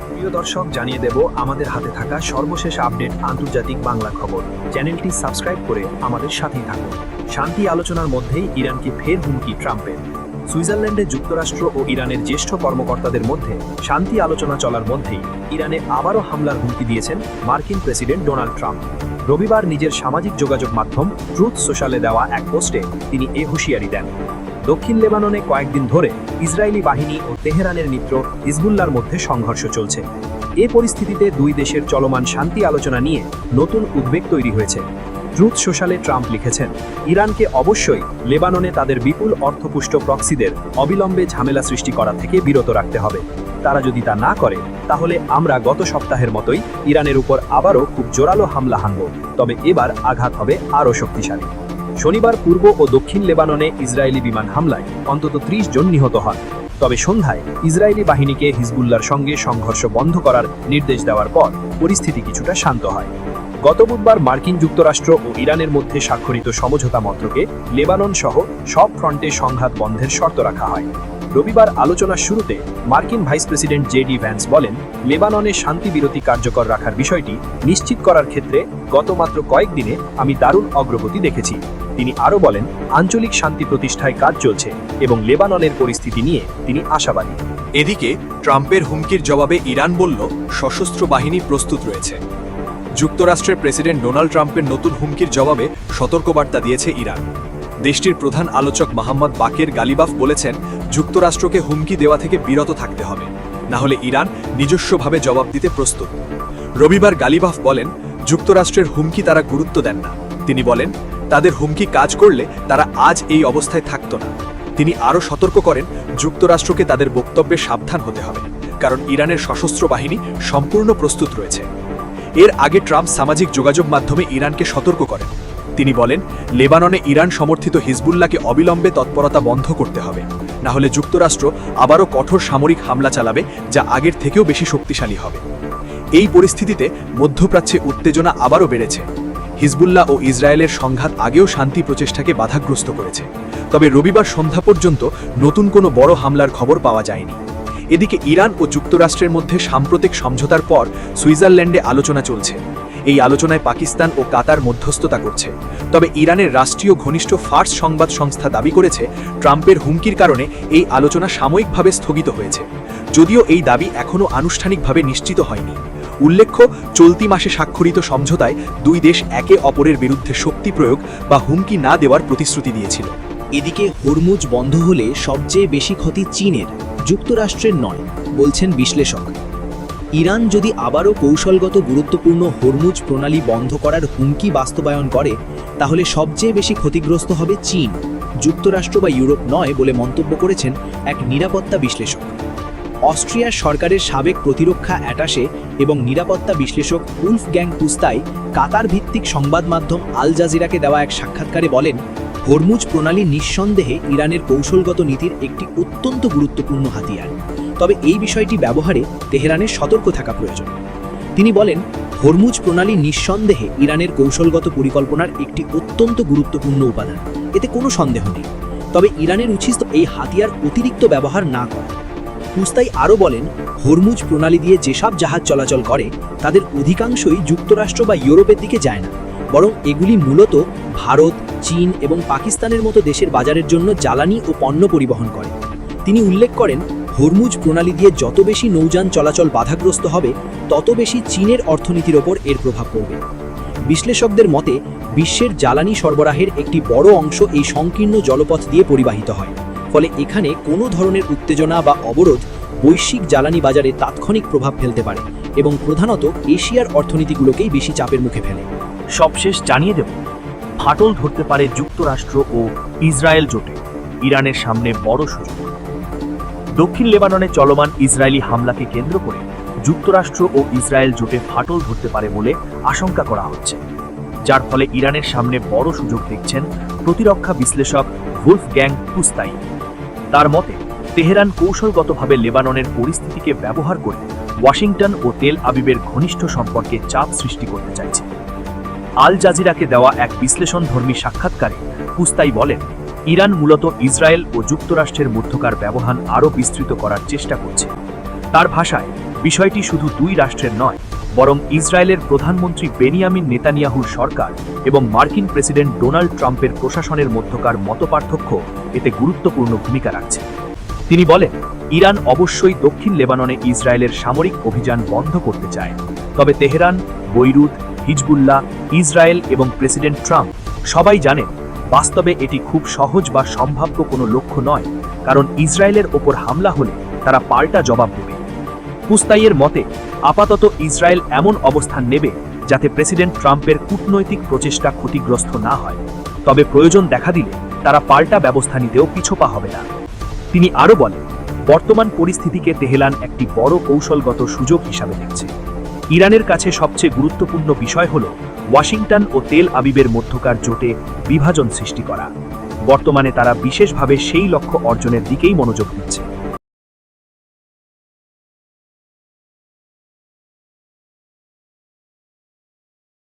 প্রিয় দর্শক, জানিয়ে দেব আমাদের হাতে থাকা সর্বশেষ আপডেট আন্তর্জাতিক বাংলা খবর। চ্যানেলটি সাবস্ক্রাইব করে আমাদের সাথেই থাকুন। শান্তি আলোচনার মধ্যেই ইরানকে ফের হুমকি ট্রাম্পের। সুইজারল্যান্ডে যুক্তরাষ্ট্র ও ইরানের জ্যেষ্ঠ কর্মকর্তাদের মধ্যে শান্তি আলোচনা চলার মধ্যেই ইরানে আবারও হামলার হুমকি দিয়েছেন মার্কিন প্রেসিডেন্ট ডোনাল্ড ট্রাম্প। রবিবার নিজের সামাজিক যোগাযোগ মাধ্যম ট্রুথ সোশ্যালে দেওয়া এক পোস্টে তিনি এ হুঁশিয়ারি দেন। দক্ষিণ লেবাননে কয়েকদিন ধরে ইসরায়েলি বাহিনী ও তেহরানের মিত্র হিজবুল্লাহর মধ্যে সংঘর্ষ চলছে। এ পরিস্থিতিতে দুই দেশের চলমান শান্তি আলোচনা নিয়ে নতুন উদ্বেগ তৈরি হয়েছে। ট্রুথ সোশ্যালে ট্রাম্প লিখেছেন, ইরানকে অবশ্যই লেবাননে তাদের বিপুল অর্থপুষ্ট প্রক্সিদের অবিলম্বে ঝামেলা সৃষ্টি করা থেকে বিরত রাখতে হবে। তারা যদি তা না করে তাহলে আমরা গত সপ্তাহের মতোই ইরানের উপর আবারও খুব জোরালো হামলা হানব, তবে এবার আঘাত হবে আরও শক্তিশালী। শনিবার পূর্ব ও দক্ষিণ লেবাননে ইসরায়েলি বিমান হামলায় অন্তত ৩০ জন নিহত হন। তবে সন্ধ্যায় ইসরায়েলি বাহিনীকে হিজবুল্লাহর সঙ্গে সংঘর্ষ বন্ধ করার নির্দেশ দেওয়ার পর পরিস্থিতি কিছুটা শান্ত হয়। গত বুধবার মার্কিন যুক্তরাষ্ট্র ও ইরানের মধ্যে স্বাক্ষরিত সমঝোতা মন্ত্রকে লেবানন সহ সব ফ্রন্টে সংঘাত বন্ধের শর্ত রাখা হয়। রবিবার আলোচনার শুরুতে মার্কিন ভাইস প্রেসিডেন্ট জেডি ভ্যান্স বলেন, লেবাননে শান্তি বিরতি কার্যকর রাখার বিষয়টি নিশ্চিত করার ক্ষেত্রে গত মাত্র কয়েকদিনে আমি দারুণ অগ্রগতি দেখেছি। তিনি আরও বলেন, আঞ্চলিক শান্তি প্রতিষ্ঠায় কাজ চলছে এবং লেবাননের পরিস্থিতি নিয়ে তিনি আশাবাদী। এদিকে ট্রাম্পের হুমকির জবাবে ইরান বলল, সশস্ত্র বাহিনী প্রস্তুত রয়েছে। যুক্তরাষ্ট্রের প্রেসিডেন্ট ডোনাল্ড ট্রাম্পের নতুন হুমকির জবাবে সতর্কবার্তা দিয়েছে ইরান। দেশটির প্রধান আলোচক মোহাম্মদ বাকের গালিবাফ বলেছেন, যুক্তরাষ্ট্রকে হুমকি দেওয়া থেকে বিরত থাকতে হবে, না হলে ইরান নিজস্বভাবে জবাব দিতে প্রস্তুত। রবিবার গালিবাফ বলেন, যুক্তরাষ্ট্রের হুমকি তারা গুরুত্ব দেন না। তিনি বলেন, তাদের হুমকি কাজ করলে তারা আজ এই অবস্থায় থাকত না। তিনি আরও সতর্ক করেন, যুক্তরাষ্ট্রকে তাদের বক্তব্যে সাবধান হতে হবে, কারণ ইরানের সশস্ত্র বাহিনী সম্পূর্ণ প্রস্তুত রয়েছে। এর আগে ট্রাম্প সামাজিক যোগাযোগ মাধ্যমে ইরানকে সতর্ক করেন। তিনি বলেন, লেবাননে ইরান সমর্থিত হিজবুল্লাহকে অবিলম্বে তৎপরতা বন্ধ করতে হবে, না হলে যুক্তরাষ্ট্র আবারও কঠোর সামরিক হামলা চালাবে, যা আগের থেকেও বেশি শক্তিশালী হবে। এই পরিস্থিতিতে মধ্যপ্রাচ্যে উত্তেজনা আবারও বেড়েছে। হিজবুল্লাহ ও ইসরায়েলের সংঘাত আগেও শান্তি প্রচেষ্টাকে বাধাগ্রস্ত করেছে, তবে রবিবার সন্ধ্যা পর্যন্ত নতুন কোনো বড় হামলার খবর পাওয়া যায়নি। এদিকে ইরান ও যুক্তরাষ্ট্রের মধ্যে সাম্প্রতিক সমঝোতার পর সুইজারল্যান্ডে আলোচনা চলছে। এই আলোচনায় পাকিস্তান ও কাতার মধ্যস্থতা করছে। তবে ইরানের রাষ্ট্রীয় ঘনিষ্ঠ ফার্স সংবাদ সংস্থা দাবি করেছে, ট্রাম্পের হুমকির কারণে এই আলোচনা সাময়িকভাবে স্থগিত হয়েছে, যদিও এই দাবি এখনও আনুষ্ঠানিকভাবে নিশ্চিত হয়নি। উল্লেখ্য, চলতি মাসে স্বাক্ষরিত সমঝোতায় দুই দেশ একে অপরের বিরুদ্ধে শক্তি প্রয়োগ বা হুমকি না দেওয়ার প্রতিশ্রুতি দিয়েছিল। এদিকে হরমুজ বন্ধ হলে সবচেয়ে বেশি ক্ষতি চীনের, যুক্তরাষ্ট্রের নয়, বলছেন বিশ্লেষক। ইরান যদি আবারও কৌশলগত গুরুত্বপূর্ণ হরমুজ প্রণালী বন্ধ করার হুমকি বাস্তবায়ন করে, তাহলে সবচেয়ে বেশি ক্ষতিগ্রস্ত হবে চীন, যুক্তরাষ্ট্র বা ইউরোপ নয় বলে মন্তব্য করেছেন এক নিরাপত্তা বিশ্লেষক। অস্ট্রিয়ার সরকারের সাবেক প্রতিরক্ষা অ্যাটাশে এবং নিরাপত্তা বিশ্লেষক উলফগ্যাং পুস্তাই কাতার ভিত্তিক সংবাদ মাধ্যম আল জাজিরাকে দেওয়া এক সাক্ষাৎকারে বলেন, হরমুজ প্রণালী নিঃসন্দেহে ইরানের কৌশলগত নীতির একটি অত্যন্ত গুরুত্বপূর্ণ হাতিয়ার, তবে এই বিষয়টি ব্যবহারে তেহরানের সতর্ক থাকা প্রয়োজন। তিনি বলেন, হরমুজ প্রণালী নিঃসন্দেহে ইরানের কৌশলগত পরিকল্পনার একটি অত্যন্ত গুরুত্বপূর্ণ উপাদান, এতে কোনো সন্দেহ নেই, তবে ইরানের উচিত এই হাতিয়ার অতিরিক্ত ব্যবহার না করা। পুস্তাই আরও বলেন, হরমুজ প্রণালী দিয়ে যেসব জাহাজ চলাচল করে তাদের অধিকাংশই যুক্তরাষ্ট্র বা ইউরোপের দিকে যায় না, বরং এগুলি মূলত ভারত, চীন এবং পাকিস্তানের মতো দেশের বাজারের জন্য জ্বালানি ও পণ্য পরিবহন করে। তিনি উল্লেখ করেন, হরমুজ প্রণালী দিয়ে যত বেশি নৌযান চলাচল বাধাগ্রস্ত হবে, তত বেশি চীনের অর্থনীতির ওপর এর প্রভাব পড়বে। বিশ্লেষকদের মতে, বিশ্বের জ্বালানি সরবরাহের একটি বড় অংশ এই সংকীর্ণ জলপথ দিয়ে পরিবাহিত হয়, ফলে এখানে কোনো ধরনের উত্তেজনা বা অবরোধ বৈশ্বিক জ্বালানি বাজারে তাৎক্ষণিক প্রভাব ফেলতে পারে এবং প্রধানত এশিয়ার অর্থনীতিগুলোকেই বেশি চাপের মুখে ফেলে। সবশেষ জানিয়ে দেব, ফাটল ধরতে পারে যুক্তরাষ্ট্র ও ইসরায়েল জোটে, ইরানের সামনে বড় সুযোগ। দক্ষিণ লেবাননে চলমান ইসরায়েলি হামলাকে কেন্দ্র করে যুক্তরাষ্ট্র ও ইসরায়েল জোটে ফাটল ধরতে পারে বলে আশঙ্কা করা হচ্ছে, যার ফলে ইরানের সামনে বড় সুযোগ দেখছেন প্রতিরক্ষা বিশ্লেষক উলফগ্যাং পুস্তাই। তার মতে, তেহরান কৌশলগতভাবে লেবাননের পরিস্থিতিকে ব্যবহার করে ওয়াশিংটন ও তেল আবিবের ঘনিষ্ঠ সম্পর্কে চাপ সৃষ্টি করতে চাইছে। আল জাজিরাকে দেওয়া এক বিশ্লেষণধর্মী সাক্ষাৎকারে পুস্তাই বলেন, ইরান মূলত ইসরায়েল ও যুক্তরাষ্ট্রের মধ্যকার ব্যবধান আরও বিস্তৃত করার চেষ্টা করছে। তার ভাষায় বিষয়টি শুধু দুই রাষ্ট্রের নয়, বরং ইসরায়েলের প্রধানমন্ত্রী বেনিয়ামিন নেতানিয়াহুর সরকার এবং মার্কিন প্রেসিডেন্ট ডোনাল্ড ট্রাম্পের প্রশাসনের মধ্যকার মতপার্থক্য এতে গুরুত্বপূর্ণ ভূমিকা রাখছে। তিনি বলেন, ইরান অবশ্যই দক্ষিণ লেবাননে ইসরায়েলের সামরিক অভিযান বন্ধ করতে চায়, তবে তেহরান, বৈরুত, হিজবুল্লাহ, ইসরায়েল এবং প্রেসিডেন্ট ট্রাম্প সবাই জানেন বাস্তবে এটি খুব সহজ বা সম্ভাব্য কোনো লক্ষ্য নয়, কারণ ইসরায়েলের ওপর হামলা হলে তারা পাল্টা জবাব দেবে। পুস্তাইয়ের মতে, আপাতত ইসরায়েল এমন অবস্থান নেবে যাতে প্রেসিডেন্ট ট্রাম্পের কূটনৈতিক প্রচেষ্টা ক্ষতিগ্রস্ত না হয়, তবে প্রয়োজন দেখা দিলে তারা পাল্টা ব্যবস্থা নিতেও পিছপা হবে না। তিনি আরও বলেন, বর্তমান পরিস্থিতিকে তেহরান একটি বড় কৌশলগত সুযোগ হিসাবে দেখছে। ইরানের কাছে সবচেয়ে গুরুত্বপূর্ণ বিষয় হল ওয়াশিংটন ও তেল আবিবের মধ্যকার জোটে বিভাজন সৃষ্টি করা। বর্তমানে তারা বিশেষভাবে সেই লক্ষ্য অর্জনের দিকেই মনোযোগ দিচ্ছে।